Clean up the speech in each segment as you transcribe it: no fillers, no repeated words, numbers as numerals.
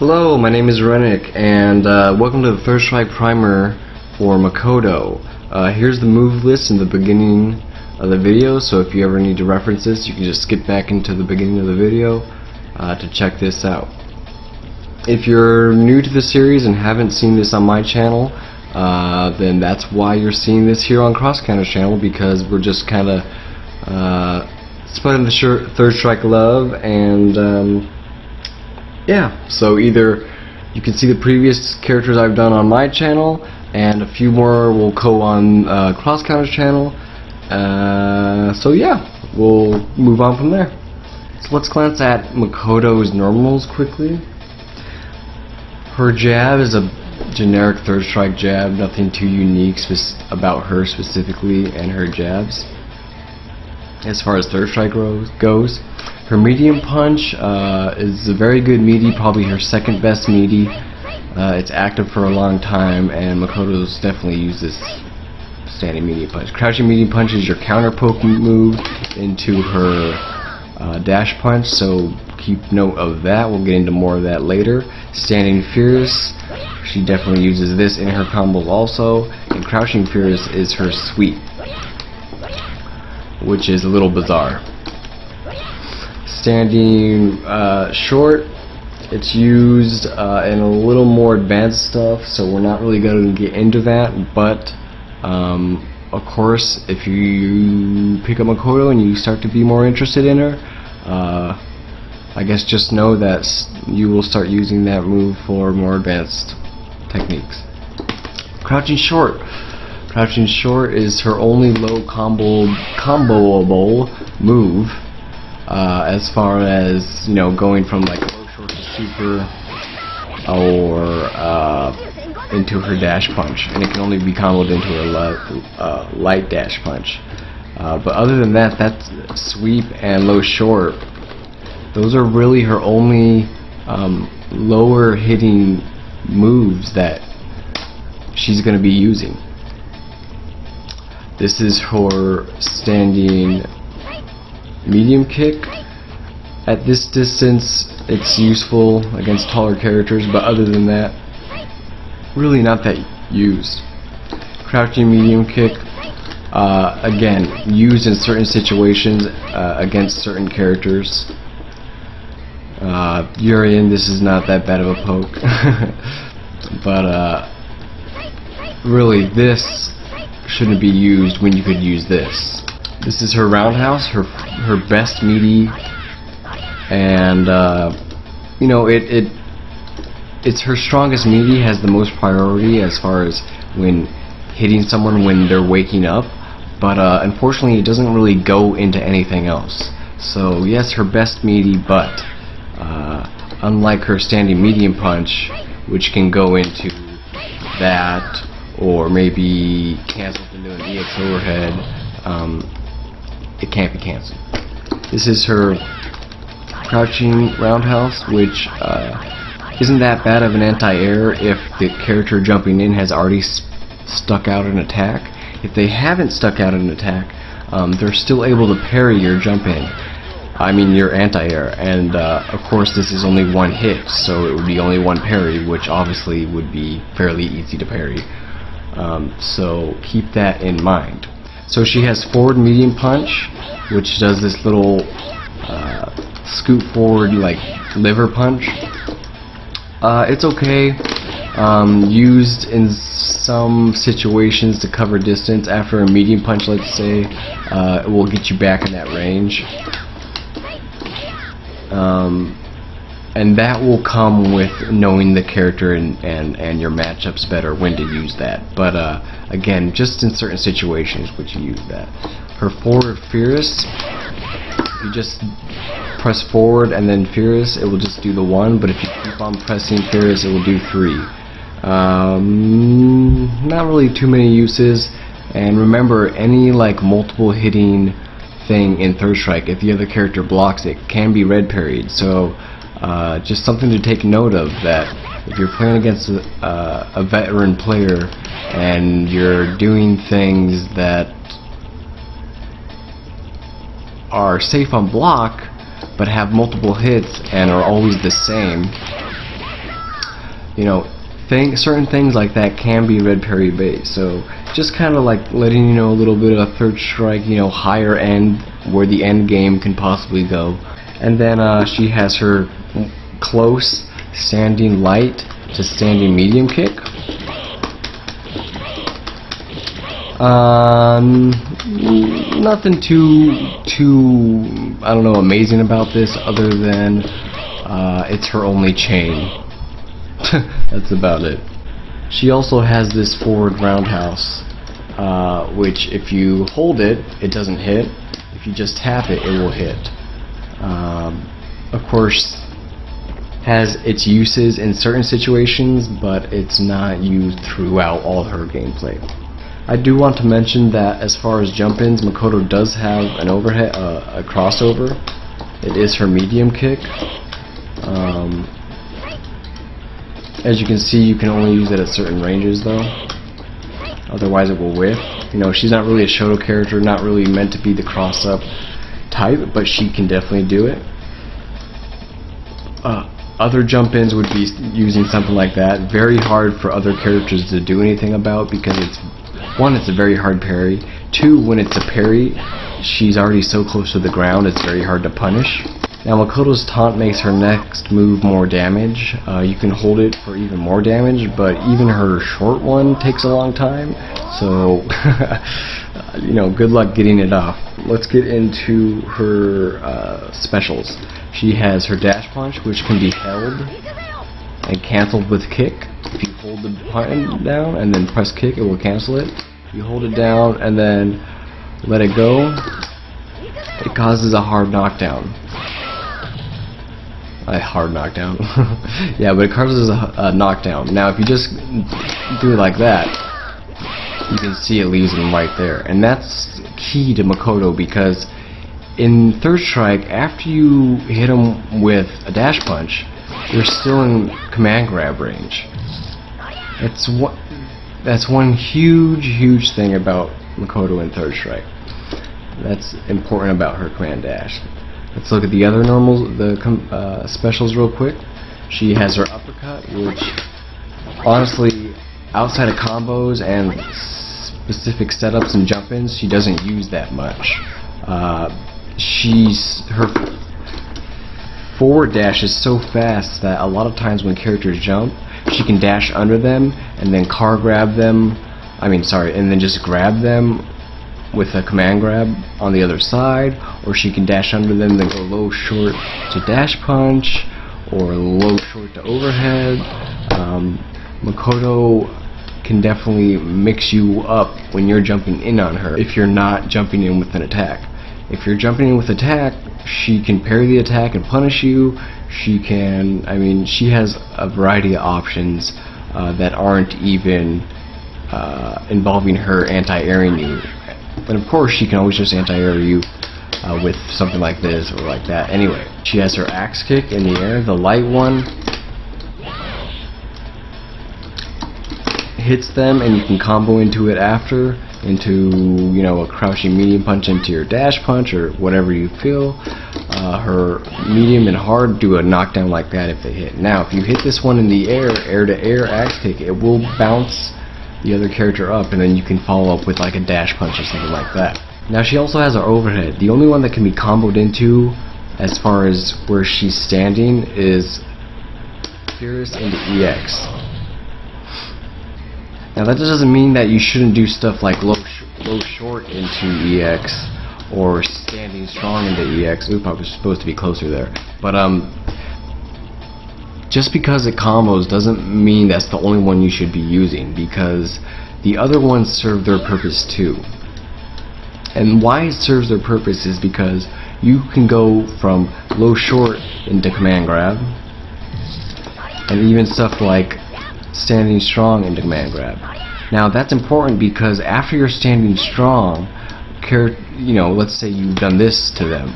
Hello, my name is ReNiC, and welcome to the Third Strike Primer for Makoto. Here's the move list in the beginning of the video, so if you ever need to reference this, you can just skip back into the beginning of the video to check this out. If you're new to the series and haven't seen this on my channel, then that's why you're seeing this here on CrossCounter's channel, because we're just kind of spreading the Third Strike love, and yeah, so either you can see the previous characters I've done on my channel, and a few more will go on CrossCounter's channel. So yeah, we'll move on from there. So let's glance at Makoto's normals quickly. Her jab is a generic Third Strike jab, nothing too unique about her specifically and her jabs. As far as Third Strike goes, her medium punch is a very good meaty, probably her second best meaty. It's active for a long time, and Makoto's definitely used this standing medium punch. Crouching medium punch is your counter poke move into her dash punch, so keep note of that. We'll get into more of that later. Standing Fierce, she definitely uses this in her combos also, and Crouching Fierce is her sweep, which is a little bizarre. Standing short, it's used in a little more advanced stuff, so we're not really going to get into that, but of course, if you pick up Makoto and you start to be more interested in her, I guess just know that you will start using that move for more advanced techniques. Crouching short. Crouching short is her only low comboable move, as far as, you know, going from like low short to super, or into her dash punch, and it can only be comboed into her light dash punch. But other than that, that's sweep and low short. Those are really her only lower hitting moves that she's going to be using. This is her standing medium kick. At this distance, it's useful against taller characters, but other than that, really not that used. Crouching medium kick, again, used in certain situations against certain characters. Urian, this is not that bad of a poke, but really, this shouldn't be used when you could use this. This is her roundhouse, her best meaty, and you know, it's her strongest meaty, has the most priority as far as when hitting someone when they're waking up, but unfortunately it doesn't really go into anything else. So yes, her best meaty, but unlike her standing medium punch, which can go into that, or maybe cancel into an EX overhead, it can't be cancelled. This is her crouching roundhouse, which isn't that bad of an anti-air if the character jumping in has already stuck out an attack. If they haven't stuck out an attack, they're still able to parry your jump in. I mean your anti-air, and of course this is only one hit, so it would be only one parry, which obviously would be fairly easy to parry. So keep that in mind. So she has forward medium punch, which does this little scoot forward like liver punch. It's okay, used in some situations to cover distance. After a medium punch, let's say, it will get you back in that range. And that will come with knowing the character and your matchups better when to use that. But again, just in certain situations would you use that. Her forward Fierce, you just press forward and then Fierce, it will just do the one, but if you keep on pressing Fierce, it will do 3. Not really too many uses. And remember, any like multiple hitting thing in Third Strike, if the other character blocks it, can be red parried. So just something to take note of, that if you're playing against a veteran player and you're doing things that are safe on block but have multiple hits and are always the same, you know, certain things like that can be red parry based. So just kind of like letting you know a little bit of a third strike, you know, higher end, where the end game can possibly go. And then she has her close standing light to standing medium kick. Nothing too I don't know, amazing about this, other than it's her only chain. That's about it. She also has this forward roundhouse, which if you hold it, it doesn't hit. If you just tap it, it will hit. Of course, has its uses in certain situations, but it's not used throughout all her gameplay. I do want to mention that as far as jump-ins, Makoto does have an overhead, a crossover. It is her medium kick. As you can see, you can only use it at certain ranges though. Otherwise it will whiff. You know, she's not really a Shoto character, not really meant to be the cross-up type, but she can definitely do it. Other jump-ins would be using something like that. Very hard for other characters to do anything about, because it's, one, it's a very hard parry. Two, when it's a parry, she's already so close to the ground, it's very hard to punish. Now Makoto's taunt makes her next move more damage. You can hold it for even more damage, but even her short one takes a long time. So, you know, good luck getting it off. Let's get into her specials. She has her dash punch, which can be held and cancelled with kick. If you hold the button down and then press kick, it will cancel it. You hold it down and then let it go, it causes a hard knockdown. Hard knockdown. Yeah, but it causes a knockdown. Now if you just do it like that, you can see it leaves him right there. And that's key to Makoto, because in third strike, after you hit him with a dash punch, you're still in command grab range. That's one huge thing about Makoto in third strike. That's important about her command dash. Let's look at the other normals, the specials real quick. She has her uppercut, which honestly, outside of combos and specific setups and jump-ins, she doesn't use that much. Her forward dash is so fast that a lot of times when characters jump, she can dash under them and then grab them, and then just grab them with a command grab on the other side, or she can dash under them, then go low short to dash punch, or low short to overhead. Makoto can definitely mix you up when you're jumping in on her if you're not jumping in with an attack. If you're jumping in with attack, she can parry the attack and punish you. She can, she has a variety of options that aren't even involving her anti-airing you. And of course, she can always just anti-air you with something like this or like that. Anyway, she has her axe kick in the air, the light one. Hits them, and you can combo into it after, into, you know, a crouching medium punch into your dash punch or whatever you feel. Her medium and hard do a knockdown like that if they hit. Now, if you hit this one in the air, air-to-air axe kick, it will bounce the other character up, and then you can follow up with like a dash punch or something like that. Now she also has her overhead. The only one that can be comboed into as far as where she's standing is Furious into EX. Now that doesn't mean that you shouldn't do stuff like low short into EX or standing strong into EX. Oop, I was supposed to be closer there. But just because it combos doesn't mean that's the only one you should be using, because the other ones serve their purpose too. And why it serves their purpose is because you can go from low short into command grab, and even stuff like standing strong into command grab. Now that's important because after you're standing strong, let's say you've done this to them.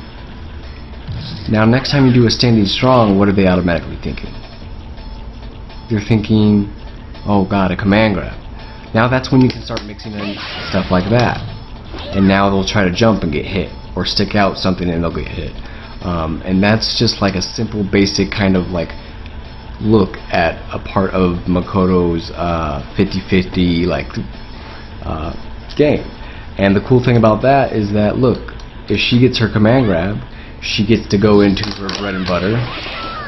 Now next time you do a standing strong, what are they automatically thinking? They're thinking, oh god, a command grab. Now that's when you can start mixing in stuff like that. And now they'll try to jump and get hit, or stick out something and they'll get hit. And that's just like a simple basic kind of like, look at a part of Makoto's 50-50 like game. And the cool thing about that is that, look, if she gets her command grab, she gets to go into her bread and butter,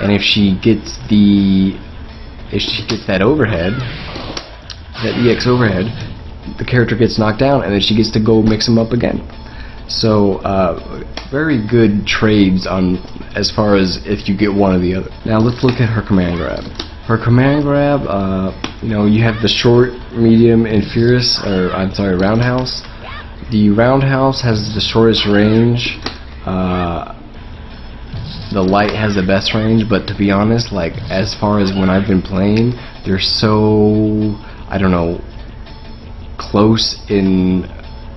and if she gets that overhead, that EX overhead, the character gets knocked down, and then she gets to go mix them up again. So very good trades on as far as if you get one or the other. Now let's look at her command grab. Her command grab, you know, you have the short, medium, and fierce, or I'm sorry, roundhouse. The roundhouse has the shortest range. The light has the best range, but to be honest, like as far as when I've been playing, they're so, I don't know, close in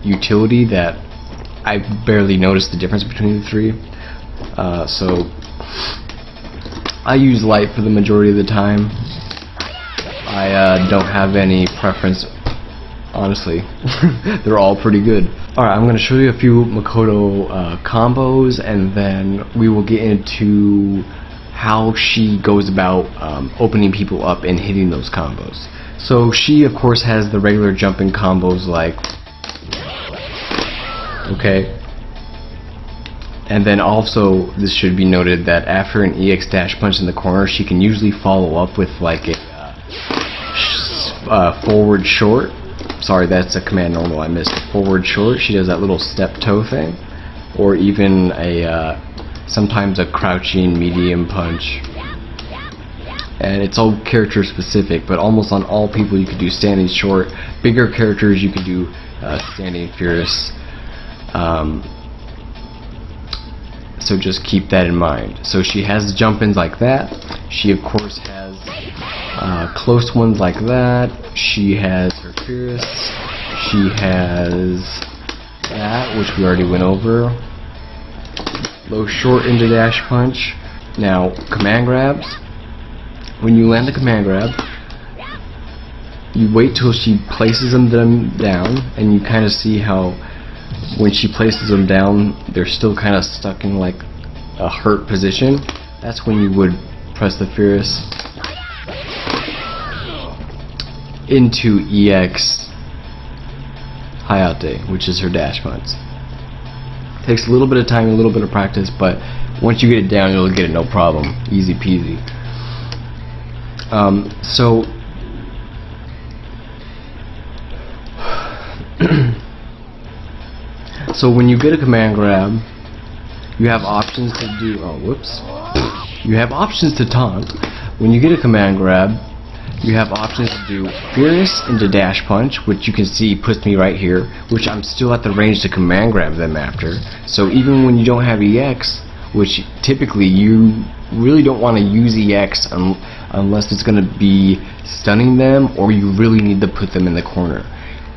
utility that I barely noticed the difference between the three. So I use light for the majority of the time. I don't have any preference, honestly. They're all pretty good. Alright, I'm going to show you a few Makoto combos, and then we will get into how she goes about opening people up and hitting those combos. So she of course has the regular jumping combos like, okay, and then also this should be noted that after an EX dash punch in the corner, she can usually follow up with like a forward short. Sorry, that's a command normal, I missed. Forward short, she does that little step toe thing, or even a sometimes a crouching medium punch. And it's all character specific, but almost on all people you could do standing short. Bigger characters you could do standing fierce. So just keep that in mind. So she has jump-ins like that. She of course has close ones like that. She has her fierce. She has that, which we already went over. Low short into dash punch. Now command grabs. When you land the command grab, you wait till she places them down, and you kind of see how when she places them down, they're still kind of stuck in like a hurt position. That's when you would press the fierce into EX Hayate, which is her dash punch. Takes a little bit of time, a little bit of practice, but once you get it down, you'll get it no problem. Easy peasy. So when you get a command grab, you have options to do, you have options to taunt. When you get a command grab, you have options to do fierce into dash punch, which you can see puts me right here, which I'm still at the range to command grab them after. So even when you don't have EX, which typically you really don't want to use EX unless it's going to be stunning them or you really need to put them in the corner.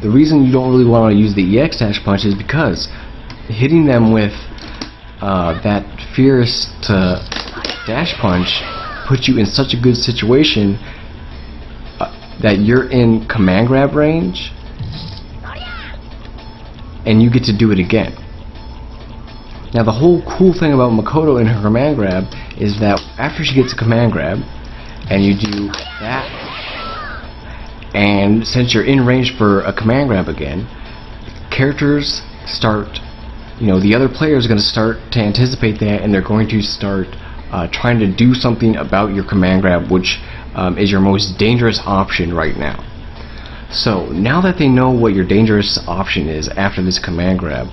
The reason you don't really want to use the EX dash punch is because hitting them with that fierce to dash punch puts you in such a good situation that you're in command grab range and you get to do it again. Now the whole cool thing about Makoto and her command grab is that after she gets a command grab and you do that, and since you're in range for a command grab again, characters start, you know, the other players are going to start to anticipate that, and they're going to start trying to do something about your command grab, which is your most dangerous option right now. So now that they know what your dangerous option is after this command grab,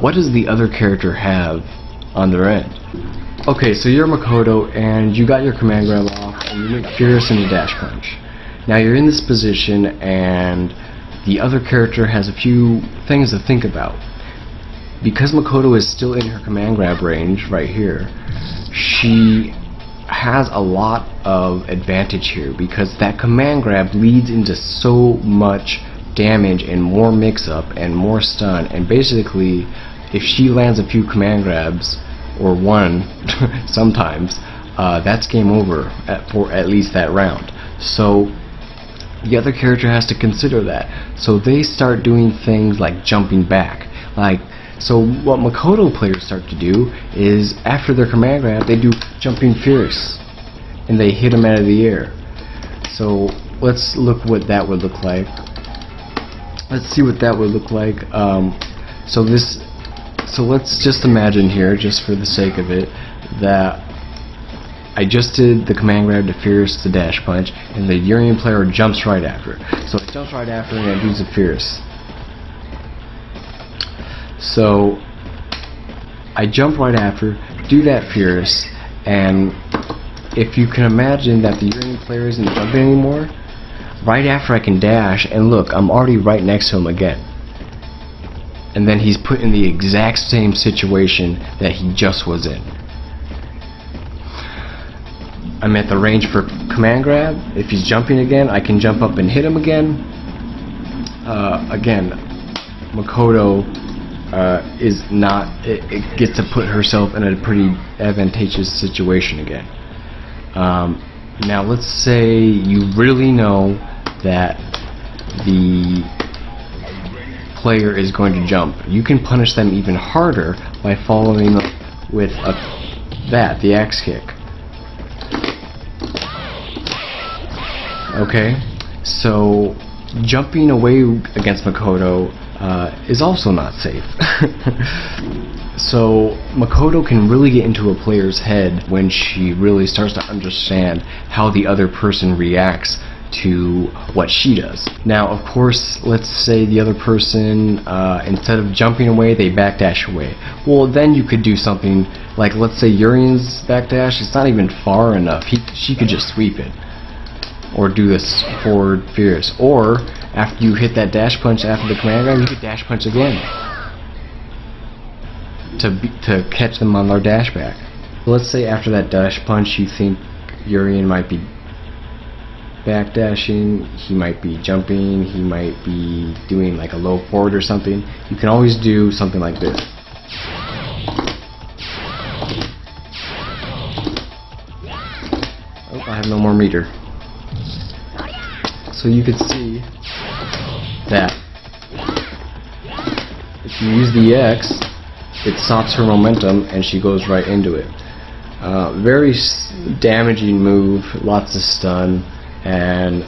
what does the other character have on their end? Okay, so you're Makoto and you got your command grab off and you make fierce into dash punch. Now you're in this position and the other character has a few things to think about. Because Makoto is still in her command grab range right here, she has a lot of advantage here because that command grab leads into so much damage and more mix-up and more stun, and basically if she lands a few command grabs, or one sometimes, that's game over for at least that round. So the other character has to consider that. So they start doing things like jumping back. So what Makoto players start to do is after their command grab, they do jumping fierce. and they hit him out of the air. So let's look what that would look like. Let's see what that would look like. So let's just imagine here, just for the sake of it, that I just did the command grab to Fierce the dash punch, and the Urien player jumps right after. So it jumps right after and it does the Fierce. So I jump right after, do that Fierce, and if you can imagine that the Urien player isn't jumping anymore, right after I can dash, and look, I'm already right next to him again. And then he's put in the exact same situation that he just was in. I'm at the range for command grab. If he's jumping again, I can jump up and hit him again. Again, Makoto is not. It gets to put herself in a pretty advantageous situation again. Now, let's say you really know that the player is going to jump. You can punish them even harder by following up with the axe kick. Okay, so jumping away against Makoto is also not safe. So Makoto can really get into a player's head when she really starts to understand how the other person reacts to what she does. Now, of course, let's say the other person, instead of jumping away, they backdash away. Well, then you could do something like, let's say Urien's backdash, it's not even far enough. She could just sweep it, or do this forward Fierce, or after you hit that dash punch after the command grab, you could dash punch again to catch them on their dash back. Let's say after that dash punch you think Urien might be backdashing, he might be jumping, he might be doing like a low forward or something. You can always do something like this. Oh, I have no more meter. So you could see that if you use the X, it stops her momentum and she goes right into it. Very damaging move, lots of stun, and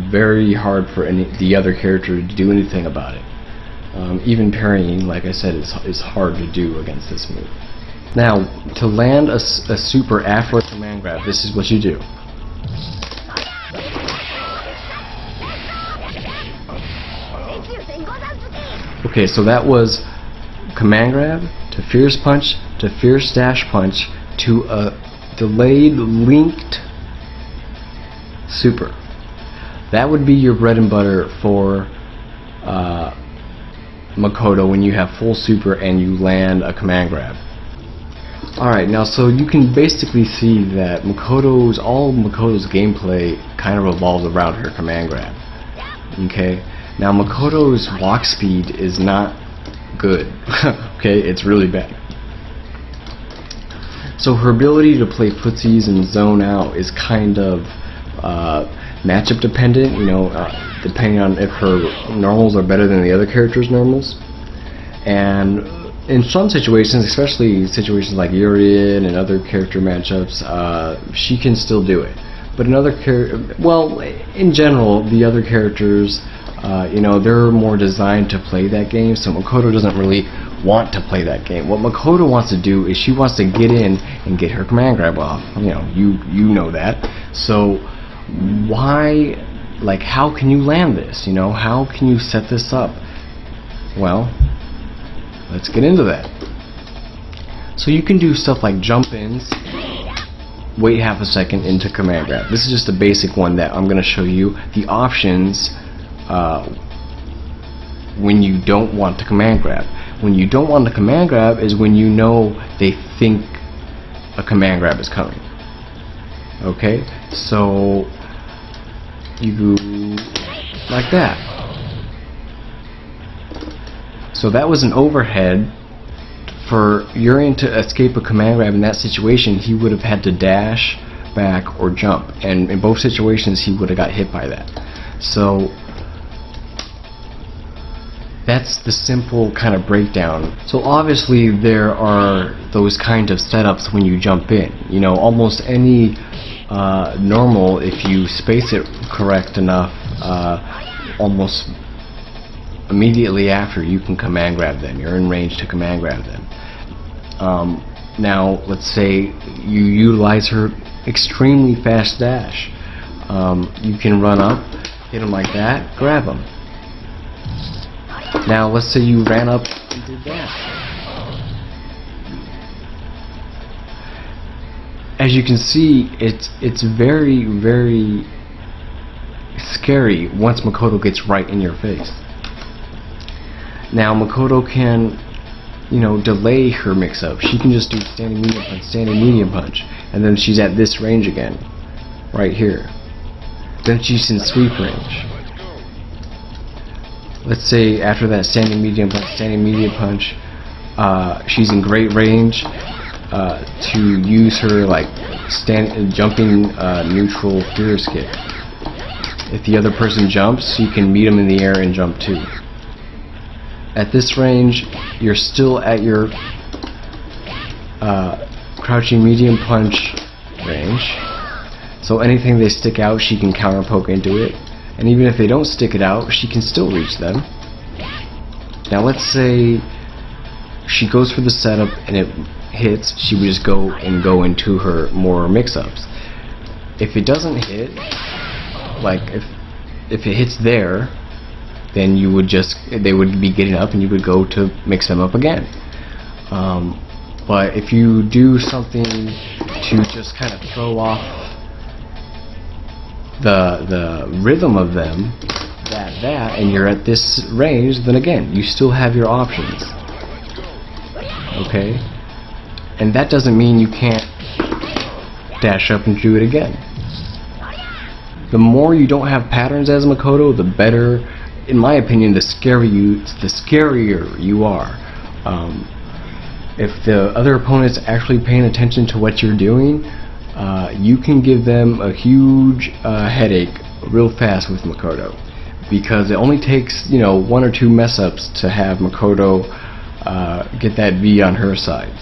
very hard for the other character to do anything about it. Even parrying, like I said, is hard to do against this move. Now, to land a super after a command grab, this is what you do. Okay, so that was command grab to Fierce punch to Fierce dash punch to a delayed linked super. That would be your bread and butter for Makoto when you have full super and you land a command grab. Alright, now so you can basically see that all Makoto's gameplay kind of revolves around her command grab. Okay? Now Makoto's walk speed is not good. Okay, it's really bad. So her ability to play footsies and zone out is kind of matchup dependent, you know, depending on if her normals are better than the other character's normals. And in some situations, especially situations like Urien and other character matchups, she can still do it. But in other in general, the other characters, you know, they're more designed to play that game, so Makoto doesn't really want to play that game. What Makoto wants to do is she wants to get in and get her command grab off. You know, you know that. So why, like, how can you land this? You know, how can you set this up? Well, let's get into that. So you can do stuff like jump ins, wait half a second into command grab. This is just a basic one that I'm going to show you. The options when you don't want to command grab. When you don't want to command grab is when you know they think a command grab is coming. Okay, so you like that. So that was an overhead. For Urien to escape a command grab in that situation, he would have had to dash back or jump, and in both situations he would have got hit by that. So that's the simple kind of breakdown. So obviously there are those kind of setups when you jump in. You know, almost any normal, if you space it correct enough, almost immediately after, you can command grab them. You're in range to command grab them. Now, let's say you utilize her extremely fast dash. You can run up, hit them like that, grab them. Now, let's say you ran up and did that. As you can see, it's very, very scary once Makoto gets right in your face. Now, Makoto can, delay her mix-up. She can just do standing medium punch, and then she's at this range again, right here. Then she's in sweep range. Let's say after that standing medium punch, she's in great range to use her jumping neutral fierce kick. If the other person jumps, you can meet them in the air and jump too. At this range, you're still at your crouching medium punch range, so anything they stick out, she can counter poke into it, and even if they don't stick it out, she can still reach them. Now let's say she goes for the setup and it hits, she would just go into her more mix-ups. If it doesn't hit, if it hits there, then they would be getting up and you would go to mix them up again. But if you do something to just kind of throw off the rhythm of them, and you're at this range, then again, you still have your options. Okay? And that doesn't mean you can't dash up and do it again. The more you don't have patterns as Makoto, the better, in my opinion, the scarier you are. If the other opponent's actually paying attention to what you're doing, you can give them a huge headache real fast with Makoto, because it only takes one or two mess ups to have Makoto get that V on her side.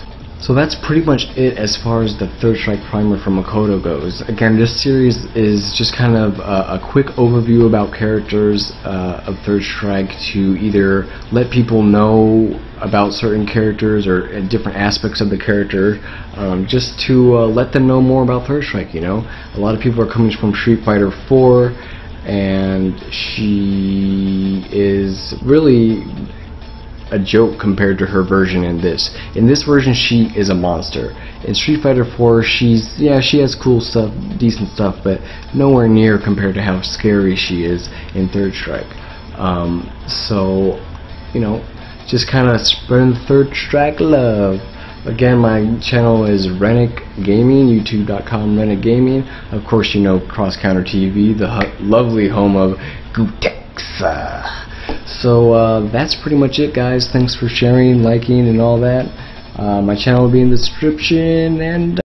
So that's pretty much it as far as the Third Strike primer for Makoto goes. Again, this series is just kind of a quick overview about characters of Third Strike to either let people know about certain characters or different aspects of the character, just to let them know more about Third Strike. A lot of people are coming from Street Fighter 4, and she is really a joke compared to her version in this. In this version, she is a monster. In Street Fighter 4, she has cool stuff, decent stuff, but nowhere near compared to how scary she is in Third Strike. So, just kind of spreading the Third Strike love. Again, my channel is ReNiC Gaming, youtube.com ReNiC Gaming. Of course, Cross Counter TV, the lovely home of Gutex. So that's pretty much it, guys. Thanks for sharing, liking, and all that. My channel will be in the description, and